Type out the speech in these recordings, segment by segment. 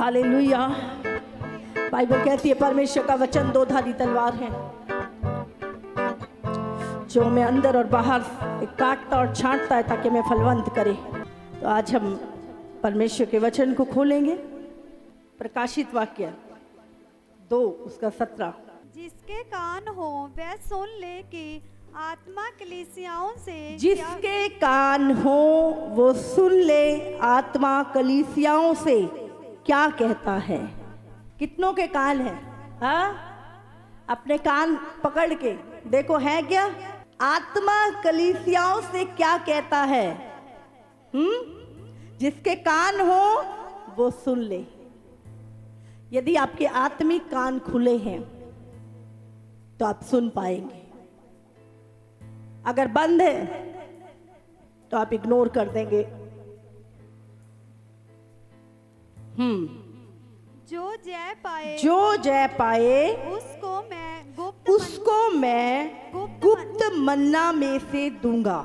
Hallelujah. Bible कहती है परमेश्वर का वचन दो धारी तलवार है जो हमें अंदर और बाहर काटता और छांटता है ताकि हमें फलवंत करे। तो आज हम परमेश्वर के वचन को खोलेंगे। प्रकाशित वाक्य 2:17। जिसके कान हो वह सुन ले कि आत्मा कलीसियाओं से जिसके कान हो वो सुन ले आत्मा कलीसियाओं से क्या कहता है। कितनों के कान है? हाँ, अपने कान पकड़ के देखो है क्या। आत्मा कलीसियाओं से क्या कहता है? जिसके कान हो वो सुन ले। यदि आपके आत्मिक कान खुले हैं तो आप सुन पाएंगे। अगर बंद है तो आप इग्नोर कर देंगे। जो जय पाए उसको मैं गुप्त मन्ना में से दूंगा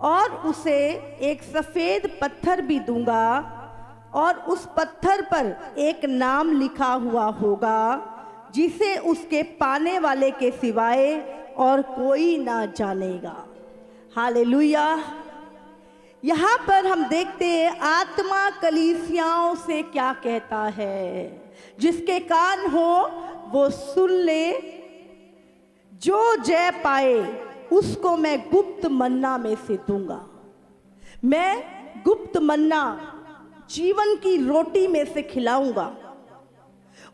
और उसे एक सफेद पत्थर भी दूंगा और उस पत्थर पर एक नाम लिखा हुआ होगा जिसे उसके पाने वाले के सिवाय और कोई ना जानेगा। हालेलुया। यहाँ पर हम देखते हैं आत्मा कलीसियाओं से क्या कहता है। जिसके कान हो वो सुन ले। जो जय पाए उसको मैं गुप्त मन्ना में से दूंगा। मैं गुप्त मन्ना जीवन की रोटी में से खिलाऊंगा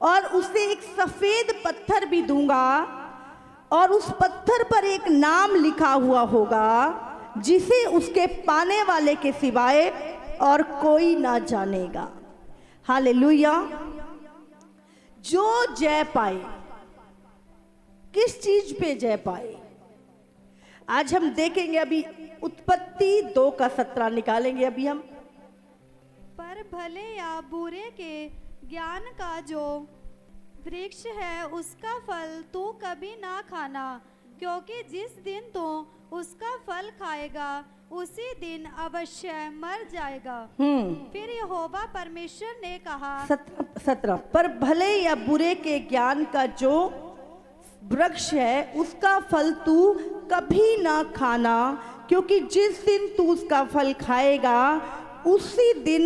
और उसे एक सफेद पत्थर भी दूंगा और उस पत्थर पर एक नाम लिखा हुआ होगा जिसे उसके पाने वाले के सिवाय और कोई ना जानेगा। हालेलुया। जो जय पाए, किस चीज पे जय पाए? आज हम देखेंगे। अभी उत्पत्ति 2:17 निकालेंगे अभी हम। पर भले या बुरे के ज्ञान का जो वृक्ष है उसका फल तू कभी ना खाना, क्योंकि जिस दिन तू उसका फल खाएगा उसी दिन अवश्य मर जाएगा। फिर यहोवा परमेश्वर ने कहा 17 पर भले या बुरे के ज्ञान का जो वृक्ष है उसका फल तू कभी ना खाना, क्योंकि जिस दिन तू उसका फल खाएगा उसी दिन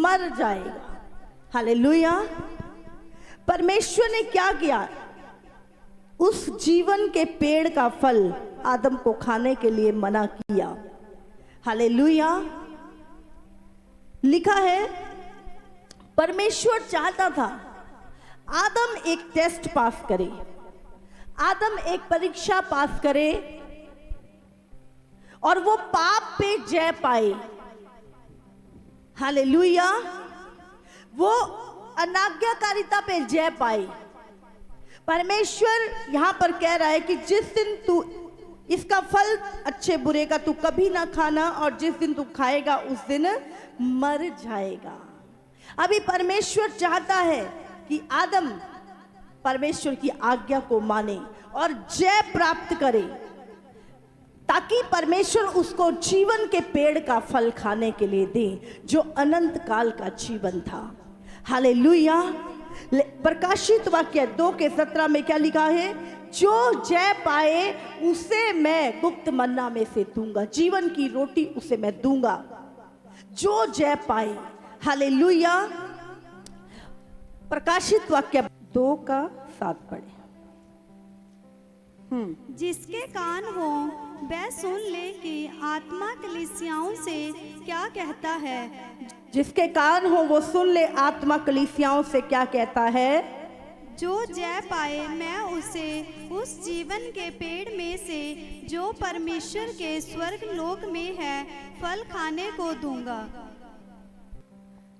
मर जाएगा। हालेलुया। परमेश्वर ने क्या किया? उस जीवन के पेड़ का फल आदम को खाने के लिए मना किया। हालेलुया। लिखा है परमेश्वर चाहता था आदम एक टेस्ट पास करे, आदम एक परीक्षा पास करे और वो पाप पे जय पाए। हालेलुया। वो अनाज्ञाकारिता पे जय पाए। परमेश्वर यहां पर कह रहा है कि जिस दिन तू इसका फल अच्छे बुरे का तू कभी ना खाना और जिस दिन तू खाएगा उस दिन मर जाएगा। अभी परमेश्वर चाहता है कि आदम परमेश्वर की आज्ञा को माने और जय प्राप्त करे ताकि परमेश्वर उसको जीवन के पेड़ का फल खाने के लिए दे जो अनंत काल का जीवन था। हालेलुया। प्रकाशित वाक्य 2:17 में क्या लिखा है? जो जय पाए उसे मैं गुप्त मन्ना में से दूंगा, जीवन की रोटी उसे मैं दूंगा। जो जय पाए। हालेलुया। प्रकाशित वाक्य 2:7 पढ़े। जिसके कान हो वह सुन ले कि आत्मा कलीसियाओं से क्या कहता है। जिसके कान हो वो सुन ले आत्मा कलीसियाओं से क्या कहता है। जो जय पाए मैं उसे उस जीवन के पेड़ में से जो परमेश्वर के स्वर्ग लोक में है फल खाने को दूंगा।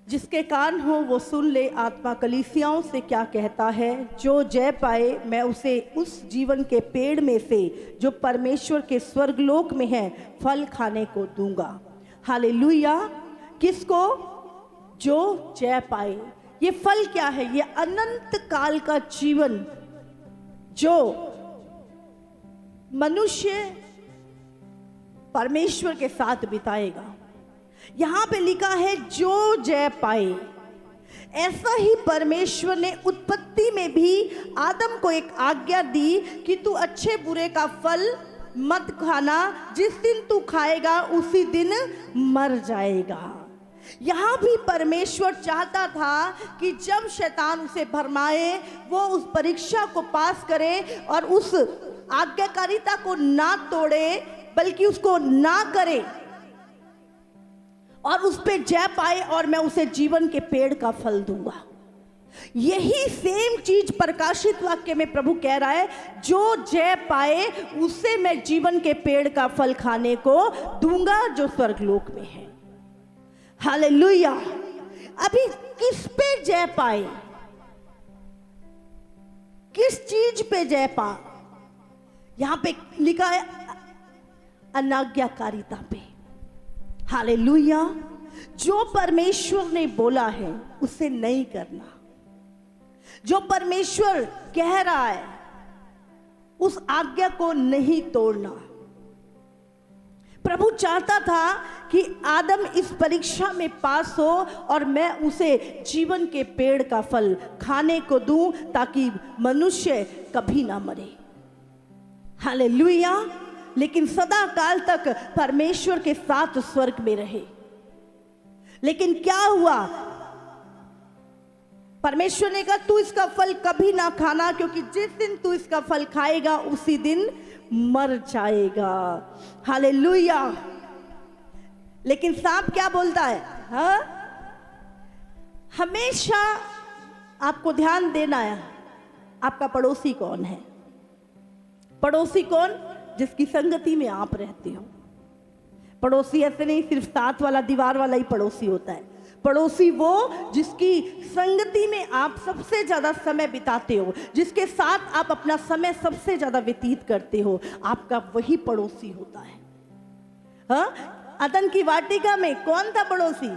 जिसके कान हो वो सुन ले आत्मा कलीसियाओं से क्या कहता है। जो जय पाए मैं उसे उस जीवन के पेड़ में से जो परमेश्वर के स्वर्गलोक में है फल खाने को दूंगा। हालेलुया। किसको? जो जय पाए। ये फल क्या है? ये अनंत काल का जीवन जो मनुष्य परमेश्वर के साथ बिताएगा। यहां पे लिखा है जो जय पाए। ऐसा ही परमेश्वर ने उत्पत्ति में भी आदम को एक आज्ञा दी कि तू अच्छे बुरे का फल मत खाना, जिस दिन तू खाएगा उसी दिन मर जाएगा। यहाँ भी परमेश्वर चाहता था कि जब शैतान उसे भरमाए, वो उस परीक्षा को पास करे और उस आज्ञाकारिता को ना तोड़े, बल्कि उसको ना करे और उस पे जय पाए, और मैं उसे जीवन के पेड़ का फल दूंगा। यही सेम चीज प्रकाशित वाक्य में प्रभु कह रहा है, जो जय पाए उसे मैं जीवन के पेड़ का फल खाने को दूंगा जो स्वर्गलोक में है। हालेलुया। अभी किस पे जय पाए, किस चीज पे जय पा? यहां पे लिखा है अनाज्ञाकारिता पे। हालेलुया। जो परमेश्वर ने बोला है उसे नहीं करना, जो परमेश्वर कह रहा है उस आज्ञा को नहीं तोड़ना। प्रभु चाहता था कि आदम इस परीक्षा में पास हो और मैं उसे जीवन के पेड़ का फल खाने को दूं, ताकि मनुष्य कभी ना मरे। हालेलुया। लेकिन सदा काल तक परमेश्वर के साथ स्वर्ग में रहे। लेकिन क्या हुआ? परमेश्वर ने कहा तू इसका फल कभी ना खाना, क्योंकि जिस दिन तू इसका फल खाएगा उसी दिन मर जाएगा। हालेलुया। लेकिन सांप क्या बोलता है? हाँ, हमेशा आपको ध्यान देना है, आपका पड़ोसी कौन है। पड़ोसी कौन? जिसकी संगति में आप रहते हो। पड़ोसी ऐसे नहीं सिर्फ साथ वाला दीवार वाला ही पड़ोसी होता है। पड़ोसी वो जिसकी संगति में आप सबसे ज्यादा समय बिताते हो, जिसके साथ आप अपना समय सबसे ज्यादा व्यतीत करते हो, आपका वही पड़ोसी होता है। हाँ, अदन की वाटिका में कौन था पड़ोसी?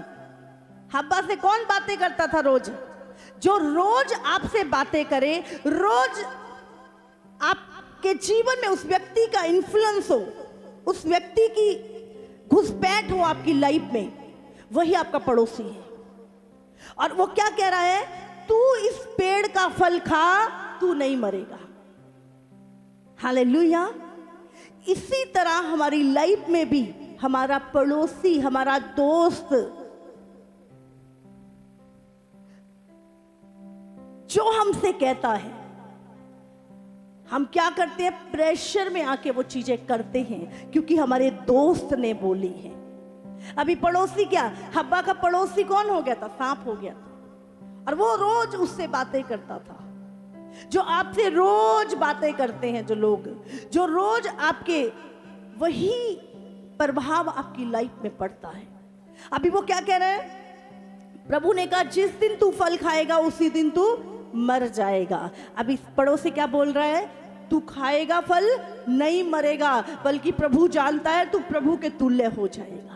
हब्बा से कौन बातें करता था रोज? जो रोज आपसे बातें करे, रोज आपके जीवन में उस व्यक्ति का इन्फ्लुएंस हो, उस व्यक्ति की घुसपैठ हो आपकी लाइफ में, वही आपका पड़ोसी है। और वो क्या कह रहा है? तू इस पेड़ का फल खा, तू नहीं मरेगा। हालेलुया। इसी तरह हमारी लाइफ में भी हमारा पड़ोसी, हमारा दोस्त, जो हमसे कहता है, हम क्या करते हैं? प्रेशर में आके वो चीजें करते हैं, क्योंकि हमारे दोस्त ने बोली है। अभी पड़ोसी क्या, हब्बा का पड़ोसी कौन हो गया था? सांप हो गया था। और वो रोज उससे बातें करता था। जो आपसे रोज बातें करते हैं, जो लोग, जो रोज आपके, वही प्रभाव आपकी लाइफ में पड़ता है। अभी वो क्या कह रहे हैं? प्रभु ने कहा जिस दिन तू फल खाएगा उसी दिन तू मर जाएगा। अभी पड़ोसी क्या बोल रहा है? तू खाएगा फल, नहीं मरेगा, बल्कि प्रभु जानता है तू प्रभु के तुल्य हो जाएगा।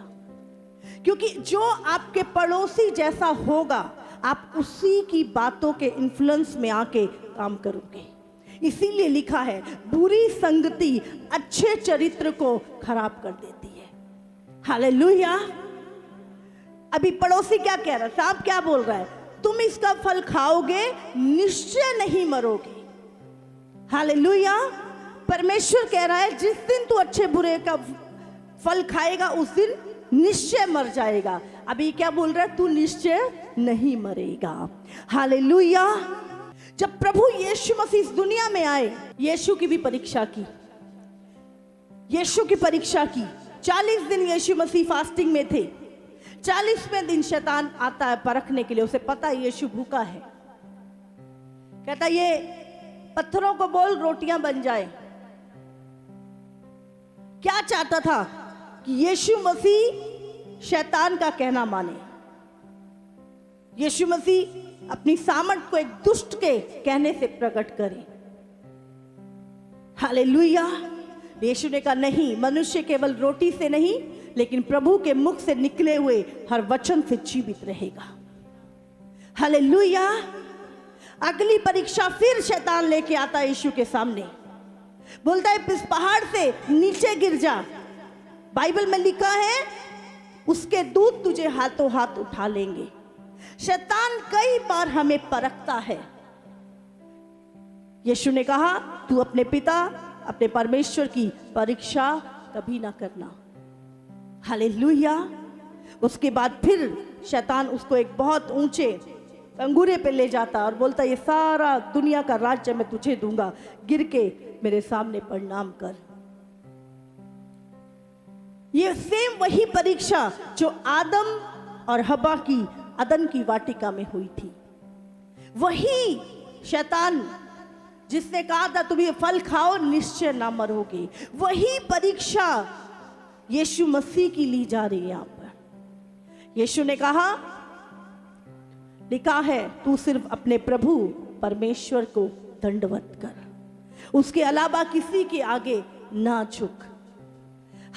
क्योंकि जो आपके पड़ोसी जैसा होगा, आप उसी की बातों के इन्फ्लुएंस में आके काम करोगे। इसीलिए लिखा है बुरी संगति अच्छे चरित्र को खराब कर देती है। हालेलुया। अभी पड़ोसी क्या कह रहा है? सांप क्या बोल रहा है? तुम इसका फल खाओगे, निश्चय नहीं मरोगे। हालेलुया। परमेश्वर कह रहा है जिस दिन तू अच्छे बुरे का फल खाएगा उस दिन निश्चय मर जाएगा। अभी क्या बोल रहा है? तू निश्चय नहीं मरेगा। हालेलुया। जब प्रभु यीशु मसीह इस दुनिया में आए, यीशु की भी परीक्षा की, यीशु की परीक्षा की। 40 दिन यीशु मसीह फास्टिंग में थे। 40वें दिन शैतान आता है परखने के लिए। उसे पता है यीशु भूखा है। कहता ये पत्थरों को बोल रोटियां बन जाए। क्या चाहता था? कि यीशु मसीह शैतान का कहना माने। यीशु मसीह अपनी सामर्थ को एक दुष्ट के कहने से प्रकट करे। हालेलुया। यीशु ने कहा नहीं, मनुष्य केवल रोटी से नहीं, लेकिन प्रभु के मुख से निकले हुए हर वचन से जीवित रहेगा। हालेलुया। अगली परीक्षा फिर शैतान लेके आता है यीशु के सामने। बोलता है इस पहाड़ से नीचे गिर जा। बाइबल में लिखा है उसके दूत तुझे हाथों हाथ उठा लेंगे। शैतान कई बार हमें परखता है। यीशु ने कहा, तू अपने पिता, अपने परमेश्वर की परीक्षा कभी ना करना। हालेलुया। उसके बाद फिर शैतान उसको एक बहुत ऊंचे अंगूरे पे ले जाता और बोलता, ये सारा दुनिया का राज्य मैं तुझे दूंगा, गिर के मेरे सामने प्रणाम कर। ये सेम वही परीक्षा जो आदम और हवा की अदन की वाटिका में हुई थी। वही शैतान जिसने कहा था तुम ये फल खाओ निश्चय ना मरोगे, वही परीक्षा यीशु मसीह की ली जा रही है यहां पर। यीशु ने कहा, लिखा है, तू सिर्फ अपने प्रभु परमेश्वर को दंडवत कर, उसके अलावा किसी के आगे ना झुक।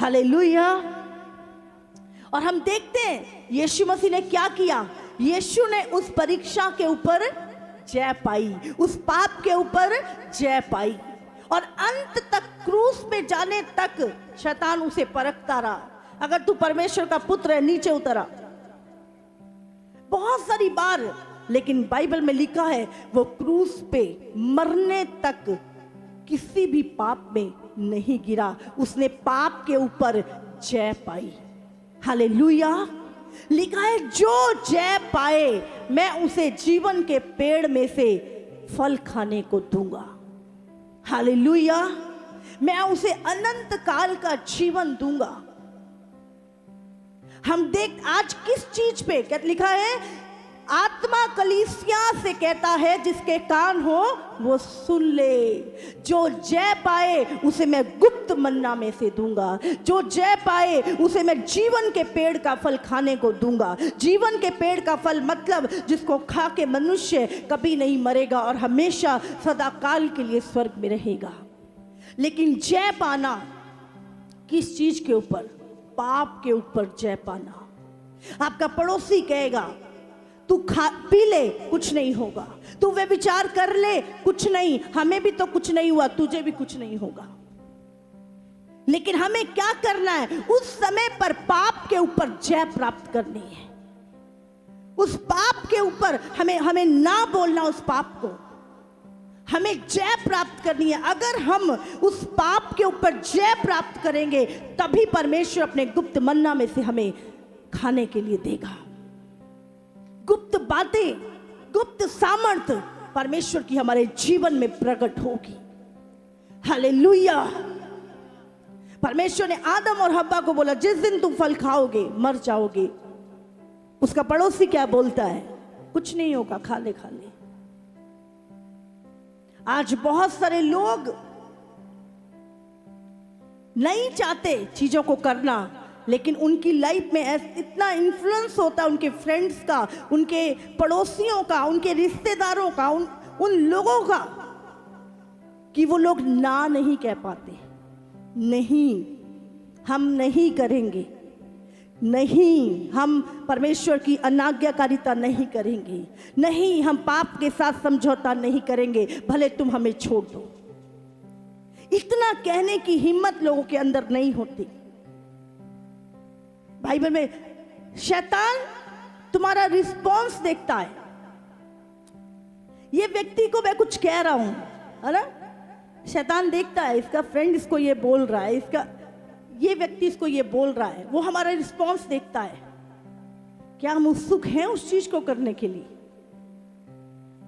हालेलुया। और हम देखते हैं यीशु मसीह ने क्या किया। यीशु ने उस परीक्षा के ऊपर जय पाई, उस पाप के ऊपर जय पाई, और अंत तक क्रूस पे जाने तक शैतान उसे परखता रहा। अगर तू परमेश्वर का पुत्र है, नीचे उतरा, बहुत सारी बार। लेकिन बाइबल में लिखा है वो क्रूस पे मरने तक किसी भी पाप में नहीं गिरा, उसने पाप के ऊपर जय पाई। हालेलुया। लिखा है, जो जय पाए मैं उसे जीवन के पेड़ में से फल खाने को दूंगा। हालेलुया। मैं उसे अनंत काल का जीवन दूंगा। हम देख आज किस चीज पे क्या लिखा है, आत्मा कलीसिया से कहता है जिसके कान हो वो सुन ले। जो जय पाए उसे मैं गुप्त मन्ना में से दूंगा, जो जय पाए उसे मैं जीवन के पेड़ का फल खाने को दूंगा। जीवन के पेड़ का फल मतलब जिसको खा के मनुष्य कभी नहीं मरेगा और हमेशा सदा काल के लिए स्वर्ग में रहेगा। लेकिन जय पाना किस चीज के ऊपर? पाप के ऊपर जय पाना। आपका पड़ोसी कहेगा तू खा पी ले कुछ नहीं होगा, तू वे विचार कर ले कुछ नहीं, हमें भी तो कुछ नहीं हुआ, तुझे भी कुछ नहीं होगा। लेकिन हमें क्या करना है? उस समय पर पाप के ऊपर जय प्राप्त करनी है। उस पाप के ऊपर हमें ना बोलना, उस पाप को हमें जय प्राप्त करनी है। अगर हम उस पाप के ऊपर जय प्राप्त करेंगे तभी परमेश्वर अपने गुप्त मन्ना में से हमें खाने के लिए देगा। गुप्त बातें, गुप्त सामर्थ्य परमेश्वर की हमारे जीवन में प्रकट होगी। हालेलुया। परमेश्वर ने आदम और हव्वा को बोला जिस दिन तुम फल खाओगे मर जाओगे। उसका पड़ोसी क्या बोलता है? कुछ नहीं होगा, खा ले खा ले। आज बहुत सारे लोग नहीं चाहते चीजों को करना, लेकिन उनकी लाइफ में इतना इन्फ्लुएंस होता है उनके फ्रेंड्स का, उनके पड़ोसियों का, उनके रिश्तेदारों का, उन लोगों का, कि वो लोग ना नहीं कह पाते। नहीं, हम नहीं करेंगे, नहीं, हम परमेश्वर की अनाज्ञाकारिता नहीं करेंगे, नहीं, हम पाप के साथ समझौता नहीं करेंगे, भले तुम हमें छोड़ दो। इतना कहने की हिम्मत लोगों के अंदर नहीं होती। बाइबल में शैतान तुम्हारा रिस्पॉन्स देखता है। ये व्यक्ति को मैं कुछ कह रहा हूं, है ना, शैतान देखता है इसका फ्रेंड इसको ये बोल रहा है, इसका ये व्यक्ति इसको ये बोल रहा है, वो हमारा रिस्पॉन्स देखता है। क्या हम उत्सुक हैं उस चीज को करने के लिए?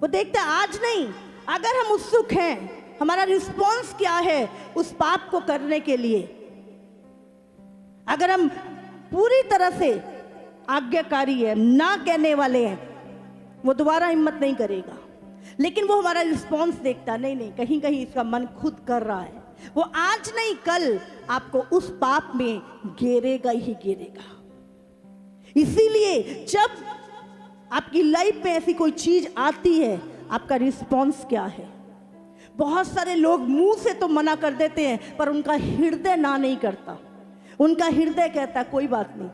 वो देखता है आज नहीं, अगर हम उत्सुक हैं, हमारा रिस्पॉन्स क्या है उस पाप को करने के लिए। अगर हम पूरी तरह से आज्ञाकारी है, ना कहने वाले हैं, वो दोबारा हिम्मत नहीं करेगा। लेकिन वो हमारा रिस्पॉन्स देखता, नहीं नहीं, कहीं कहीं इसका मन खुद कर रहा है, वो आज नहीं कल आपको उस पाप में घेरेगा ही घेरेगा। इसीलिए जब आपकी लाइफ में ऐसी कोई चीज आती है, आपका रिस्पॉन्स क्या है? बहुत सारे लोग मुंह से तो मना कर देते हैं, पर उनका हृदय ना नहीं करता। उनका हृदय कहता कोई बात नहीं,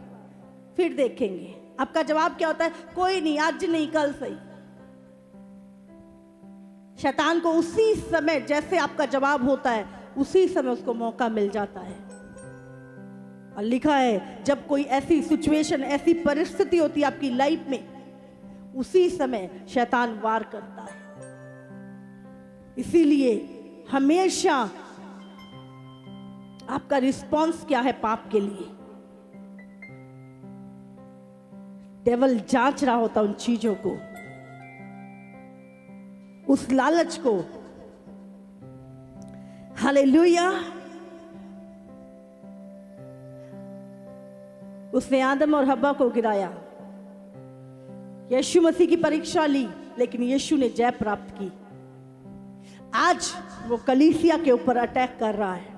फिर देखेंगे। आपका जवाब क्या होता है? कोई नहीं, आज नहीं कल सही। शैतान को उसी समय जैसे आपका जवाब होता है, उसी समय उसको मौका मिल जाता है। और लिखा है जब कोई ऐसी सिचुएशन, ऐसी परिस्थिति होती है आपकी लाइफ में, उसी समय शैतान वार करता है। इसीलिए हमेशा आपका रिस्पॉन्स क्या है पाप के लिए। डेविल जांच रहा होता उन चीजों को, उस लालच को। हालेलुया। उसने आदम और हव्वा को गिराया, यीशु मसीह की परीक्षा ली, लेकिन यीशु ने जय प्राप्त की। आज वो कलीसिया के ऊपर अटैक कर रहा है,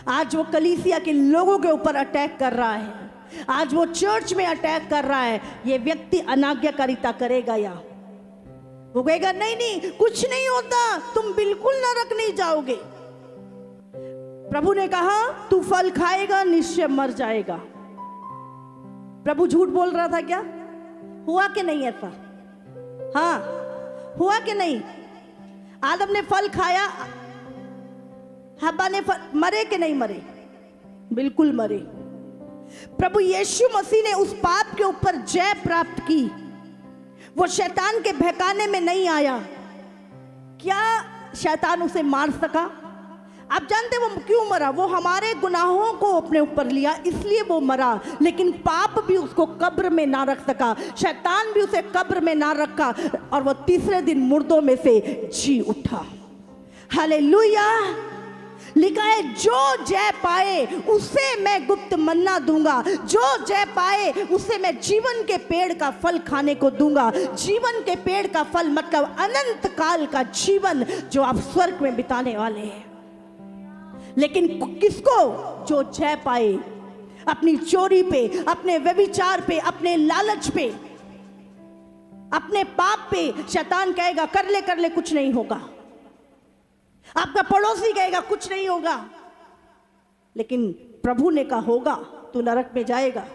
आज वो कलीसिया के लोगों के ऊपर अटैक कर रहा है, आज वो चर्च में अटैक कर रहा है। ये व्यक्ति अनाज्ञाकारिता करेगा या वो कहेगा नहीं नहीं कुछ नहीं होता, तुम बिल्कुल नरक नहीं जाओगे। प्रभु ने कहा तू फल खाएगा निश्चय मर जाएगा। प्रभु झूठ बोल रहा था क्या? हुआ कि नहीं ऐसा? हाँ, हुआ कि नहीं? आदम ने फल खाया, हव्वा ने मरे कि नहीं मरे? बिल्कुल मरे। प्रभु यीशु मसीह ने उस पाप के ऊपर जय प्राप्त की। वो शैतान के बहकाने में नहीं आया। क्या शैतान उसे मार सका? आप जानते वो क्यों मरा? वो हमारे गुनाहों को अपने ऊपर लिया, इसलिए वो मरा। लेकिन पाप भी उसको कब्र में ना रख सका, शैतान भी उसे कब्र में ना रखा, और वो तीसरे दिन मुर्दों में से जी उठा। हालेलुया। लिखा है जो जय पाए उसे मैं गुप्त मन्ना दूंगा, जो जय पाए उसे मैं जीवन के पेड़ का फल खाने को दूंगा। जीवन के पेड़ का फल मतलब अनंत काल का जीवन जो आप स्वर्ग में बिताने वाले हैं। लेकिन किसको? जो जय पाए अपनी चोरी पे, अपने व्यभिचार पे, अपने लालच पे, अपने पाप पे। शैतान कहेगा कर ले कुछ नहीं होगा, आपका पड़ोसी कहेगा कुछ नहीं होगा, लेकिन प्रभु ने कहा होगा, तू नरक में जाएगा।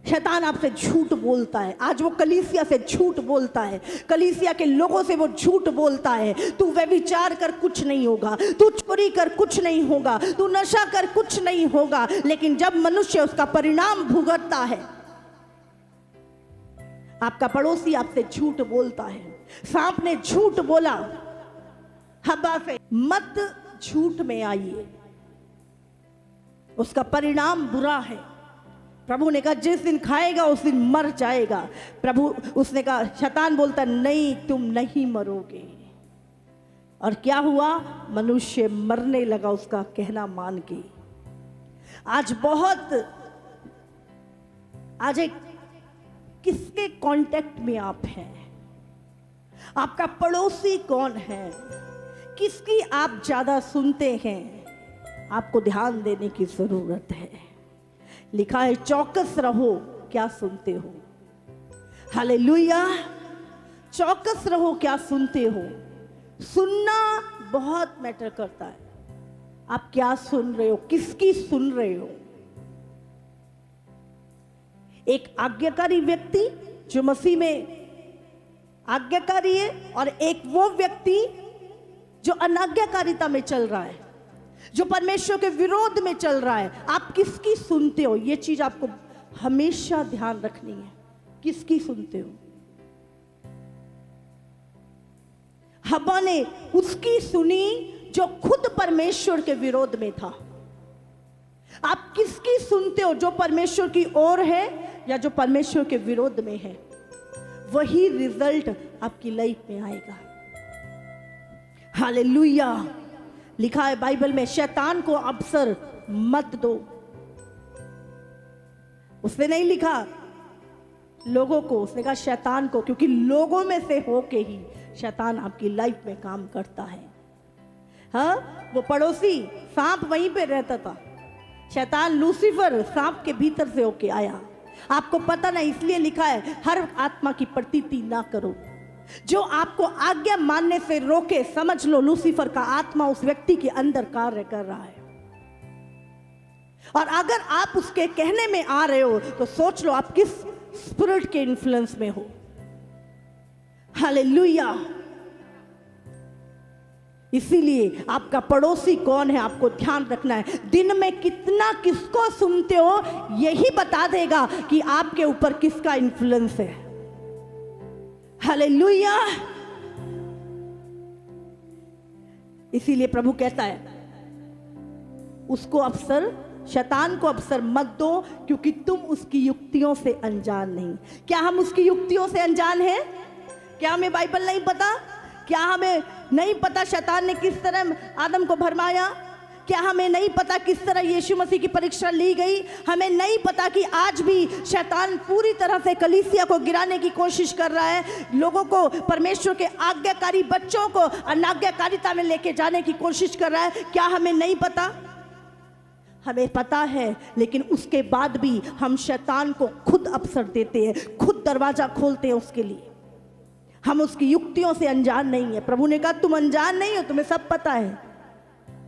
शैतान आपसे झूठ बोलता है। आज वो कलीसिया से झूठ बोलता है, कलीसिया के लोगों से वो झूठ बोलता है। तू व्यभिचार कर कुछ नहीं होगा, तू चोरी कर कुछ नहीं होगा, तू नशा कर कुछ नहीं होगा। लेकिन जब मनुष्य उसका परिणाम भुगतता है, आपका पड़ोसी आपसे झूठ बोलता है। सांप ने झूठ बोला हव्वा से, मत झूठ में आइए, उसका परिणाम बुरा है। प्रभु ने कहा जिस दिन खाएगा उस दिन मर जाएगा। उसने कहा, शैतान बोलता नहीं तुम नहीं मरोगे। और क्या हुआ? मनुष्य मरने लगा उसका कहना मान के। आज एक किसके कांटेक्ट में आप हैं? आपका पड़ोसी कौन है? किसकी आप ज्यादा सुनते हैं? आपको ध्यान देने की जरूरत है। लिखा है चौकस रहो क्या सुनते हो। हालेलुया। चौकस रहो क्या सुनते हो। सुनना बहुत मैटर करता है। आप क्या सुन रहे हो, किसकी सुन रहे हो। एक आज्ञाकारी व्यक्ति जो मसीह में आज्ञाकारी है, और एक वो व्यक्ति जो अनाज्ञाकारिता में चल रहा है, जो परमेश्वर के विरोध में चल रहा है। आप किसकी सुनते हो, ये चीज आपको हमेशा ध्यान रखनी है। किसकी सुनते हो। हव्वा ने उसकी सुनी जो खुद परमेश्वर के विरोध में था। आप किसकी सुनते हो, जो परमेश्वर की ओर है या जो परमेश्वर के विरोध में है। वही रिजल्ट आपकी लाइफ में आएगा। हालेलुया। लिखा है बाइबल में, शैतान को अवसर मत दो। उसने नहीं लिखा लोगों को, उसने कहा शैतान को, क्योंकि लोगों में से होके ही शैतान आपकी लाइफ में काम करता है। हाँ, वो पड़ोसी सांप वहीं पे रहता था, शैतान लूसीफर सांप के भीतर से होके आया। आपको पता नहीं, इसलिए लिखा है हर आत्मा की प्रतीति ना करो जो आपको आज्ञा मानने से रोके। समझ लो लूसीफर का आत्मा उस व्यक्ति के अंदर कार्य कर रहा है, और अगर आप उसके कहने में आ रहे हो तो सोच लो आप किस स्पिरिट के इन्फ्लुएंस में हो। हालेलुया। इसीलिए आपका पड़ोसी कौन है आपको ध्यान रखना है। दिन में कितना किसको सुनते हो यही बता देगा कि आपके ऊपर किसका इन्फ्लुएंस है। हालेलुया। इसीलिए प्रभु कहता है उसको अवसर, शैतान को अवसर मत दो, क्योंकि तुम उसकी युक्तियों से अनजान नहीं। क्या हम उसकी युक्तियों से अनजान हैं? क्या हमें बाइबल नहीं पता? क्या हमें नहीं पता शैतान ने किस तरह आदम को भरमाया? क्या हमें नहीं पता किस तरह यीशु मसीह की परीक्षा ली गई? हमें नहीं पता कि आज भी शैतान पूरी तरह से कलीसिया को गिराने की कोशिश कर रहा है, लोगों को, परमेश्वर के आज्ञाकारी बच्चों को अनाज्ञाकारिता में लेके जाने की कोशिश कर रहा है? क्या हमें नहीं पता? हमें पता है, लेकिन उसके बाद भी हम शैतान को खुद अवसर देते हैं, खुद दरवाजा खोलते हैं उसके लिए। हम उसकी युक्तियों से अनजान नहीं है। प्रभु ने कहा तुम अनजान नहीं हो, तुम्हें सब पता है,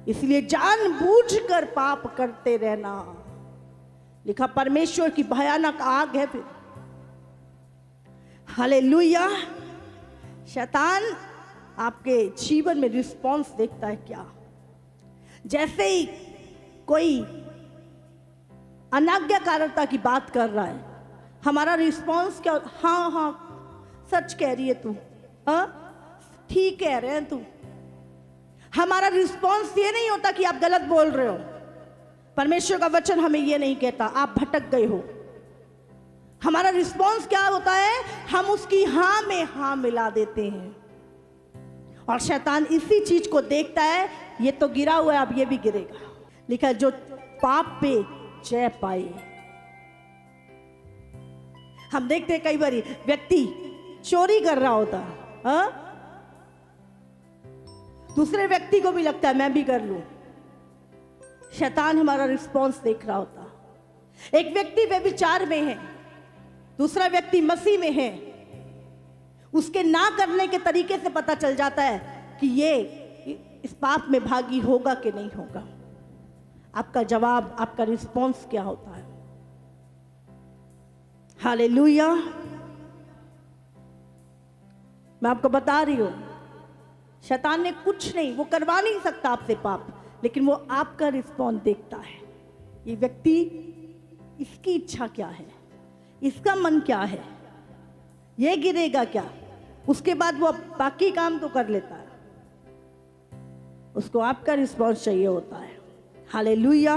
इसलिए जानबूझकर पाप करते रहना। लिखा परमेश्वर की भयानक आग है फिर। हालेलुया। शैतान आपके जीवन में रिस्पॉन्स देखता है क्या? जैसे ही कोई अनाज्ञाकारिता की बात कर रहा है, हमारा रिस्पॉन्स क्या? हाँ हाँ सच कह रही है तू, हाँ ठीक कह रहे हैं तू। हमारा रिस्पॉन्स ये नहीं होता कि आप गलत बोल रहे हो। परमेश्वर का वचन हमें ये नहीं कहता आप भटक गए हो। हमारा रिस्पॉन्स क्या होता है? हम उसकी हाँ में हाँ मिला देते हैं। और शैतान इसी चीज को देखता है, ये तो गिरा हुआ है, अब ये भी गिरेगा। लिखा है जो पाप पे जय पाए। हम देखते हैं कई बार व्यक्ति चोरी कर रहा होता, हाँ, दूसरे व्यक्ति को भी लगता है मैं भी कर लूं। शैतान हमारा रिस्पॉन्स देख रहा होता। एक व्यक्ति व्यभिचार में है, दूसरा व्यक्ति मसीह में है, उसके ना करने के तरीके से पता चल जाता है कि ये इस पाप में भागी होगा कि नहीं होगा। आपका जवाब, आपका रिस्पॉन्स क्या होता है? हालेलुया। मैं आपको बता रही हूं, शैतान ने कुछ नहीं, वो करवा नहीं सकता आपसे पाप, लेकिन वो आपका रिस्पॉन्स देखता है। ये व्यक्ति, इसकी इच्छा क्या है, इसका मन क्या है, ये गिरेगा क्या? उसके बाद वो बाकी काम तो कर लेता है, उसको आपका रिस्पॉन्स चाहिए होता है। हालेलुया।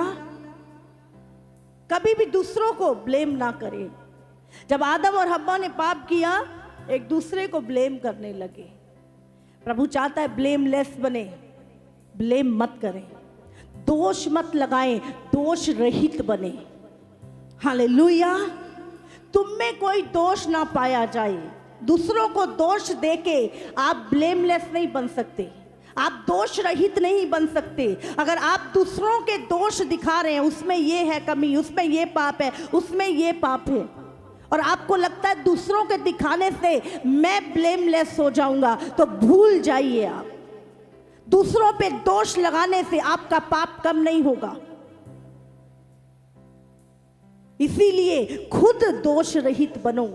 कभी भी दूसरों को ब्लेम ना करें। जब आदम और हव्वा ने पाप किया, एक दूसरे को ब्लेम करने लगे। प्रभु चाहता है ब्लेमलेस बने, ब्लेम मत करें, दोष मत लगाएं, दोष रहित बने। हालेलुया। तुम में कोई दोष ना पाया जाए। दूसरों को दोष देके आप ब्लेमलेस नहीं बन सकते, आप दोष रहित नहीं बन सकते। अगर आप दूसरों के दोष दिखा रहे हैं, उसमें ये है कमी, उसमें ये पाप है, उसमें ये पाप है, और आपको लगता है दूसरों के दिखाने से मैं ब्लेमलेस हो जाऊंगा, तो भूल जाइए। आप दूसरों पे दोष लगाने से आपका पाप कम नहीं होगा। इसीलिए खुद दोष रहित बनो,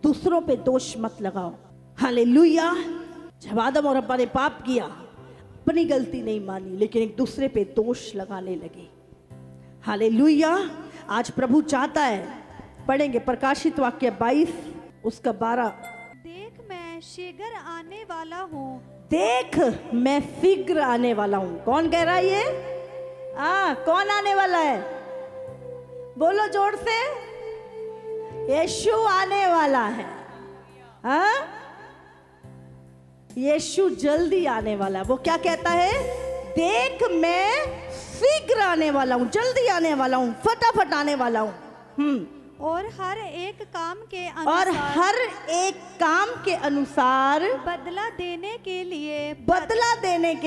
दूसरों पे दोष मत लगाओ। हालेलुया। जब आदम और हव्वा ने पाप किया, अपनी गलती नहीं मानी, लेकिन एक दूसरे पे दोष लगाने लगे। हालेलुया। आज प्रभु चाहता है, पढ़ेंगे प्रकाशित वाक्य 22 उसका 12। देख मैं शीघ्र आने वाला हूँ। देख मैं शीघ्र आने वाला हूँ। कौन कह रहा है ये? कौन आने वाला है? बोलो जोर से। यीशु आने वाला है। यीशु जल्दी आने वाला है। वो क्या कहता है? देख मैं शीघ्र आने वाला हूँ, जल्दी आने वाला हूँ, फटाफट आने वाला हूँ। और हर एक काम के अनुसार बदला देने के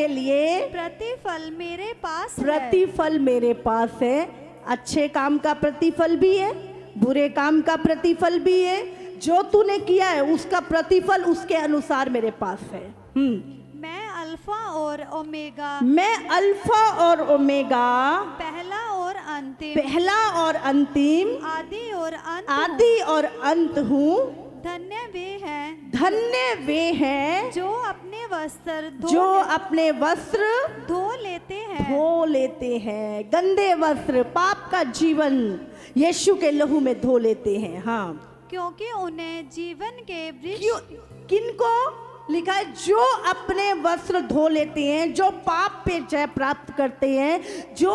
लिए प्रतिफल मेरे पास है। अच्छे काम का प्रतिफल भी है, बुरे काम का प्रतिफल भी है। जो तूने किया है उसका प्रतिफल उसके अनुसार मेरे पास है। मैं अल्फा और ओमेगा, पहला और अंतिम, आदि और अंत हूँ। धन्य धन्य वे हैं जो अपने वस्त्र जो अपने वस्त्र धो लेते हैं। धो लेते हैं। गंदे वस्त्र, पाप का जीवन यीशु के लहू में धो लेते हैं। हाँ, क्योंकि उन्हें जीवन के क्यों? वृक्ष किनको लिखा है? जो अपने वस्त्र धो लेते हैं, जो पाप पे जय प्राप्त करते हैं, जो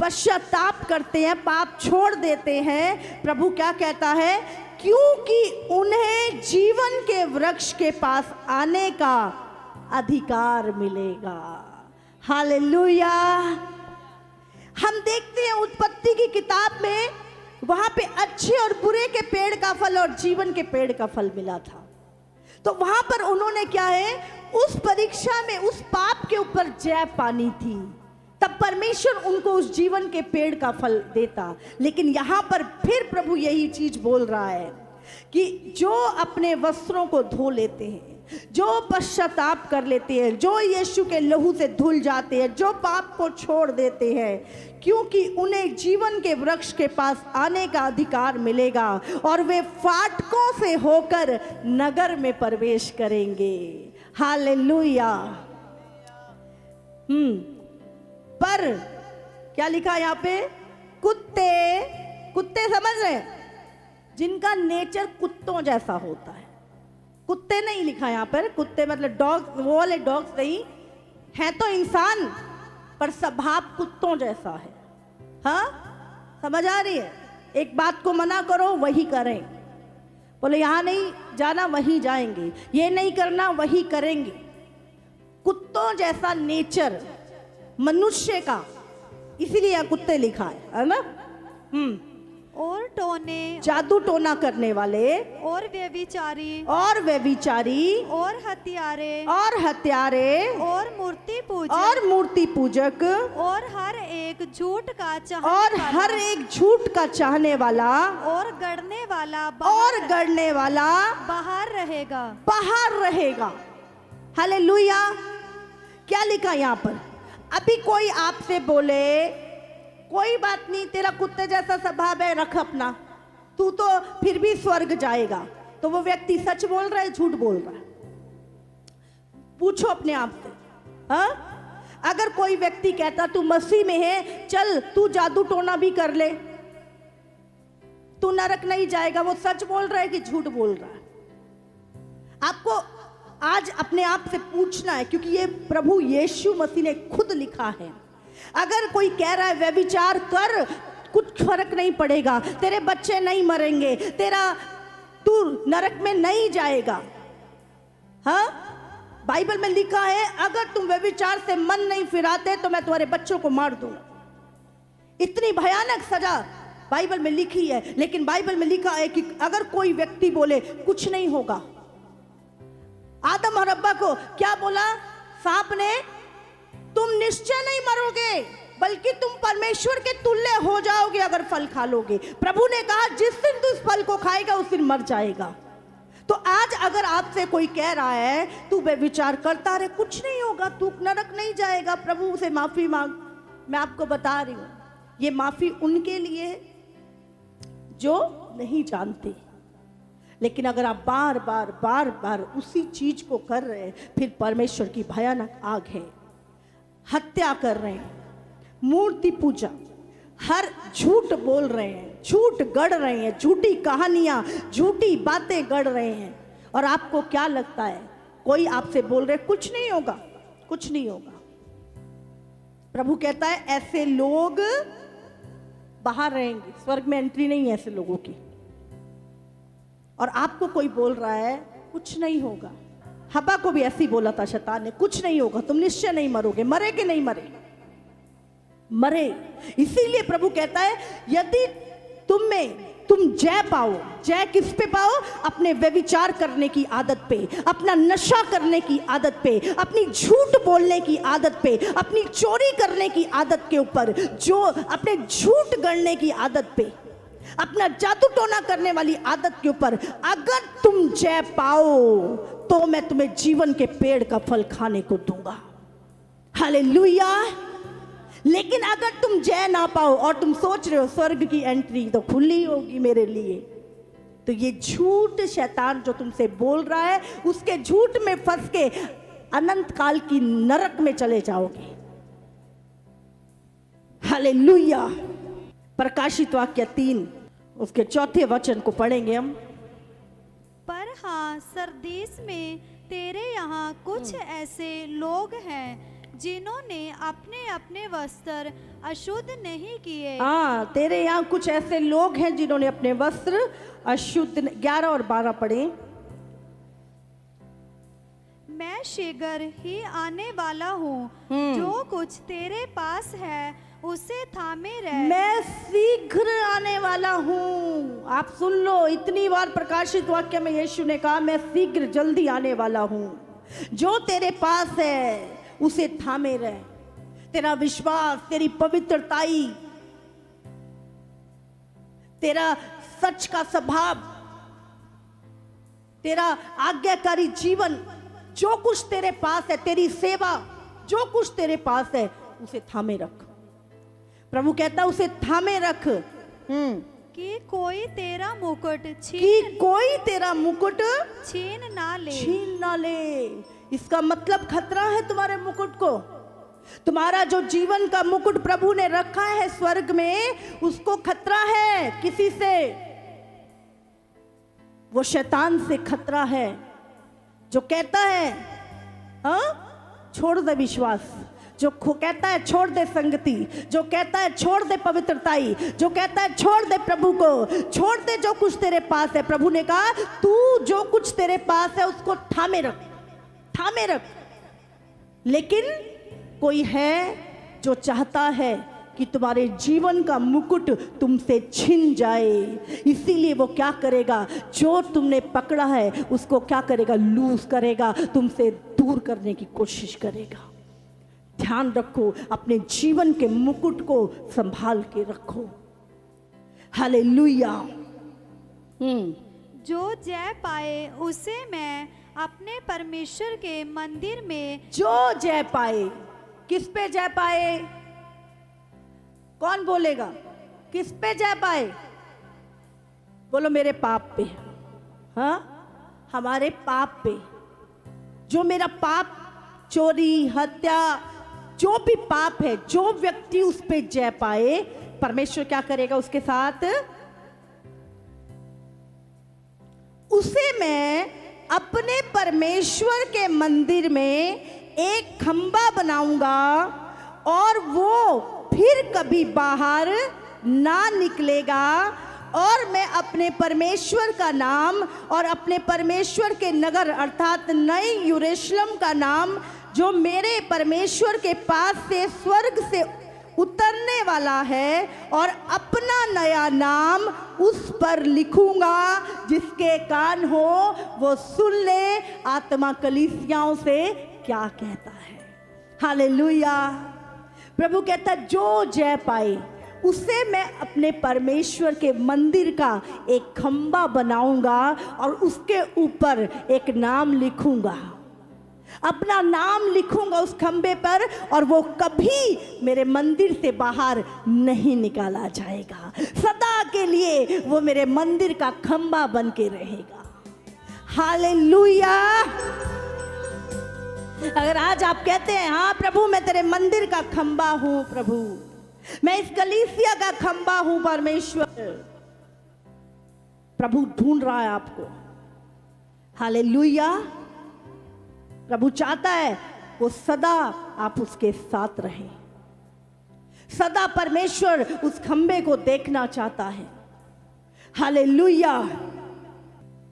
पश्चाताप करते हैं, पाप छोड़ देते हैं। प्रभु क्या कहता है? क्योंकि उन्हें जीवन के वृक्ष के पास आने का अधिकार मिलेगा। हालेलुया। हम देखते हैं उत्पत्ति की किताब में, वहां पे अच्छे और बुरे के पेड़ का फल और जीवन के पेड़ का फल मिला था। तो वहां पर उन्होंने क्या है, उस परीक्षा में उस पाप के ऊपर जय पानी थी, तब परमेश्वर उनको उस जीवन के पेड़ का फल देता। लेकिन यहां पर फिर प्रभु यही चीज बोल रहा है कि जो अपने वस्त्रों को धो लेते हैं, जो पश्चाताप कर लेते हैं, जो यीशु के लहू से धुल जाते हैं, जो पाप को छोड़ देते हैं, क्योंकि उन्हें जीवन के वृक्ष के पास आने का अधिकार मिलेगा और वे फाटकों से होकर नगर में प्रवेश करेंगे। हालेलुया। पर क्या लिखा यहाँ पे? कुत्ते, कुत्ते समझ रहे हैं, जिनका नेचर कुत्तों जैसा होता है। कुत्ते नहीं लिखा यहाँ पर, कुत्ते मतलब डॉग, वो वाले डॉग्स नहीं हैं, तो इंसान पर स्वभाव कुत्तों जैसा है। हाँ, समझ आ रही है? एक बात को मना करो वही करें, बोले यहाँ नहीं जाना वहीं जाएंगे, ये नहीं करना वही करेंगे। कुत्तों जैसा नेचर मनुष्य का, इसीलिए यहाँ कुत्ते लिखा है ना। और टोने, जादू टोना करने वाले, और व्यभिचारी, और व्यभिचारी, और हत्यारे, और हत्यारे, और मूर्ति पूजक, और मूर्ति पूजक, और हर एक झूठ का चाहने और वाला, हर एक झूठ का चाहने वाला, और गढ़ने वाला और गढ़ने वाला बाहर रहेगा, बाहर रहेगा। हालेलुया। क्या लिखा यहाँ पर? अभी कोई आपसे बोले कोई बात नहीं, तेरा कुत्ते जैसा स्वभाव है, रख अपना, तू तो फिर भी स्वर्ग जाएगा, तो वो व्यक्ति सच बोल रहा है, झूठ बोल रहा है? पूछो अपने आप से। हाँ, अगर कोई व्यक्ति कहता तू मसीह में है, चल तू जादू टोना भी कर ले, तू नरक नहीं जाएगा, वो सच बोल रहा है कि झूठ बोल रहा है? आपको आज अपने आप से पूछना है, क्योंकि ये प्रभु यीशु मसीह ने खुद लिखा है। अगर कोई कह रहा है व्यभिचार कर, कुछ फर्क नहीं पड़ेगा, तेरे बच्चे नहीं मरेंगे, तेरा तू नरक में नहीं जाएगा। हाँ, बाइबल में लिखा है अगर तुम व्यभिचार से मन नहीं फिराते तो मैं तुम्हारे बच्चों को मार दूंगा। इतनी भयानक सजा बाइबल में लिखी है। लेकिन बाइबल में लिखा है कि अगर कोई व्यक्ति बोले कुछ नहीं होगा, आदम और हव्वा को क्या बोला सांप ने? तुम निश्चय नहीं मरोगे, बल्कि तुम परमेश्वर के तुल्य हो जाओगे अगर फल खा लोगे। प्रभु ने कहा जिस दिन तू इस फल को खाएगा उस दिन मर जाएगा। तो आज अगर आपसे कोई कह रहा है तू व्यभिचार करता रहे, कुछ नहीं होगा, तू नरक नहीं जाएगा, प्रभु से माफी मांग, मैं आपको बता रही हूं ये माफी उनके लिए जो नहीं जानते। लेकिन अगर आप बार बार बार बार उसी चीज को कर रहे हैं, फिर परमेश्वर की भयानक आग है। हत्या कर रहे हैं, मूर्ति पूजा, हर झूठ बोल रहे हैं, झूठ गढ़ रहे हैं, झूठी कहानियां, झूठी बातें गढ़ रहे हैं। और आपको क्या लगता है कोई आपसे बोल रहे कुछ नहीं होगा, कुछ नहीं होगा। प्रभु कहता है ऐसे लोग बाहर रहेंगे, स्वर्ग में एंट्री नहीं है ऐसे लोगों की। और आपको कोई बोल रहा है कुछ नहीं होगा। हब्बा को भी ऐसे ही बोला था शैतान ने, कुछ नहीं होगा, तुम निश्चय नहीं मरोगे। मरे कि नहीं मरे? मरे। इसीलिए प्रभु कहता है यदि तुम जय पाओ, जय किस पे पाओ? अपने व्यभिचार करने की आदत पे, अपना नशा करने की आदत पे, अपनी झूठ बोलने की आदत पे, अपनी चोरी करने की आदत के ऊपर, जो अपने झूठ गढ़ने की आदत पे, अपना जादू टोना करने वाली आदत के ऊपर अगर तुम जय पाओ तो मैं तुम्हें जीवन के पेड़ का फल खाने को दूंगा। हालेलुया। लेकिन अगर तुम जय ना पाओ और तुम सोच रहे हो स्वर्ग की एंट्री तो खुली होगी मेरे लिए, तो ये झूठ शैतान जो तुमसे बोल रहा है, उसके झूठ में फंस के अनंत काल की नरक में चले जाओगे। हालेलुया। प्रकाशित वाक्य 3 उसके 4 वचन को पढ़ेंगे हम। पर हाँ, सरदीस में तेरे यहाँ कुछ ऐसे लोग हैं जिन्होंने अपने अपने वस्त्र अशुद्ध नहीं किए। हाँ, तेरे यहाँ कुछ ऐसे लोग हैं जिन्होंने अपने वस्त्र अशुद्ध। 11 और 12 पढ़े। मैं शीघ्र ही आने वाला हूँ, जो कुछ तेरे पास है उसे थामे रह। मैं शीघ्र आने वाला हूँ। आप सुन लो, इतनी बार प्रकाशित वाक्य में यीशु ने कहा मैं शीघ्र जल्दी आने वाला हूँ। जो तेरे पास है उसे थामे रह। तेरा विश्वास, तेरी पवित्रताई, तेरा सच का स्वभाव, तेरा आज्ञाकारी जीवन, जो कुछ तेरे पास है, तेरी सेवा, जो कुछ तेरे पास है उसे थामे रख। प्रभु कहता उसे थामे रख। कि कोई तेरा मुकुट छीन ना ले। इसका मतलब खतरा है तुम्हारे मुकुट को। तुम्हारा जो जीवन का मुकुट प्रभु ने रखा है स्वर्ग में, उसको खतरा है किसी से। वो शैतान से खतरा है, जो कहता है हाँ छोड़ दे विश्वास, जो कहता है छोड़ दे संगति, जो कहता है छोड़ दे पवित्रताई, जो कहता है छोड़ दे प्रभु को, छोड़ दे जो कुछ तेरे पास है। प्रभु ने कहा तू जो कुछ तेरे पास है उसको थामे रख, थामे रख। लेकिन कोई है जो चाहता है कि तुम्हारे जीवन का मुकुट तुमसे छिन जाए, इसीलिए वो क्या करेगा, जो तुमने पकड़ा है उसको क्या करेगा, लूज करेगा, तुमसे दूर करने की कोशिश करेगा। ध्यान रखो, अपने जीवन के मुकुट को संभाल के रखो। हालेलुया। जो जय पाए उसे मैं अपने परमेश्वर के मंदिर में। जो जय पाए, किस पे जय पाए? कौन बोलेगा किस पे जय पाए? बोलो मेरे पाप पे। हाँ, हमारे पाप पे। जो मेरा पाप, चोरी, हत्या, जो भी पाप है, जो व्यक्ति उस पे जय पाए, परमेश्वर क्या करेगा उसके साथ? उसे मैं अपने परमेश्वर के मंदिर में एक खंबा बनाऊंगा और वो फिर कभी बाहर ना निकलेगा। और मैं अपने परमेश्वर का नाम और अपने परमेश्वर के नगर अर्थात नई यरूशलेम का नाम, जो मेरे परमेश्वर के पास से स्वर्ग से उतरने वाला है, और अपना नया नाम उस पर लिखूंगा। जिसके कान हो वो सुन ले, आत्मा कलीसियाओं से क्या कहता है। हालेलुया। प्रभु कहता जो जय पाए उसे मैं अपने परमेश्वर के मंदिर का एक खंबा बनाऊंगा और उसके ऊपर एक नाम लिखूंगा, अपना नाम लिखूंगा उस खंबे पर, और वो कभी मेरे मंदिर से बाहर नहीं निकाला जाएगा। सदा के लिए वो मेरे मंदिर का खंबा बन के रहेगा। हालेलुया। अगर आज आप कहते हैं हाँ प्रभु मैं तेरे मंदिर का खंबा हूं, प्रभु मैं इस कलीसिया का खंबा हूं, परमेश्वर, प्रभु ढूंढ रहा है आपको। हालेलुया। प्रभु चाहता है वो सदा आप उसके साथ रहें। सदा परमेश्वर उस खंबे को देखना चाहता है। हालेलुया।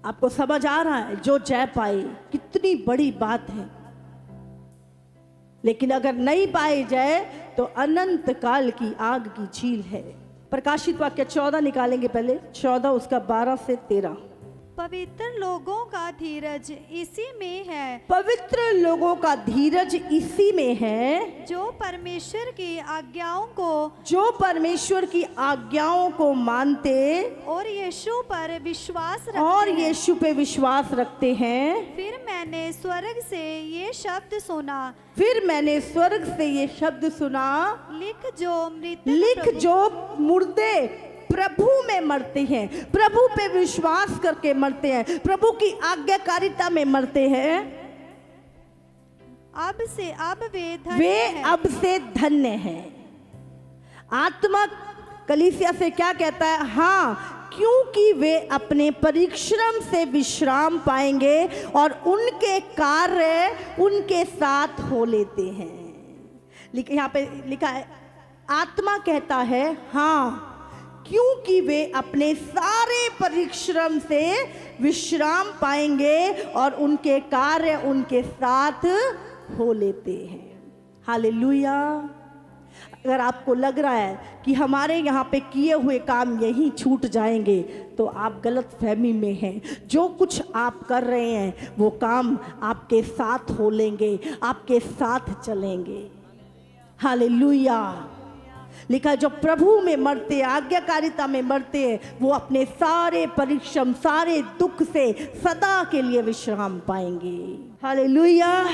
आपको समझ आ रहा है जो जय पाए कितनी बड़ी बात है। लेकिन अगर नहीं पाए जाए तो अनंत काल की आग की झील है। प्रकाशित वाक्य 14 निकालेंगे पहले, 14 उसका 12 से 13। पवित्र लोगों का धीरज इसी में है, पवित्र लोगों का धीरज इसी में है, जो परमेश्वर की आज्ञाओं को मानते और यीशु पर विश्वास रखते हैं। फिर मैंने स्वर्ग से ये शब्द सुना, लिख जो मुर्दे प्रभु में मरते हैं, प्रभु पे विश्वास करके मरते हैं, प्रभु की आज्ञाकारिता में मरते हैं, अब वे धन्य वे हैं। अब से धन्य हैं। आत्मा कलीसिया से क्या कहता है? हाँ, क्योंकि वे अपने परिश्रम से विश्राम पाएंगे और उनके कार्य उनके साथ हो लेते हैं। यहाँ पे लिखा है, आत्मा कहता है हाँ, क्योंकि वे अपने सारे परिश्रम से विश्राम पाएंगे और उनके कार्य उनके साथ हो लेते हैं। हालेलुया। अगर आपको लग रहा है कि हमारे यहाँ पे किए हुए काम यहीं छूट जाएंगे, तो आप गलत फहमी में हैं। जो कुछ आप कर रहे हैं वो काम आपके साथ हो लेंगे, आपके साथ चलेंगे। हालेलुया। लिखा, जो प्रभु में मरते, आज्ञाकारिता में मरते हैं, वो अपने सारे परिश्रम, सारे दुख से सदा के लिए विश्राम पाएंगे। हालेलुया।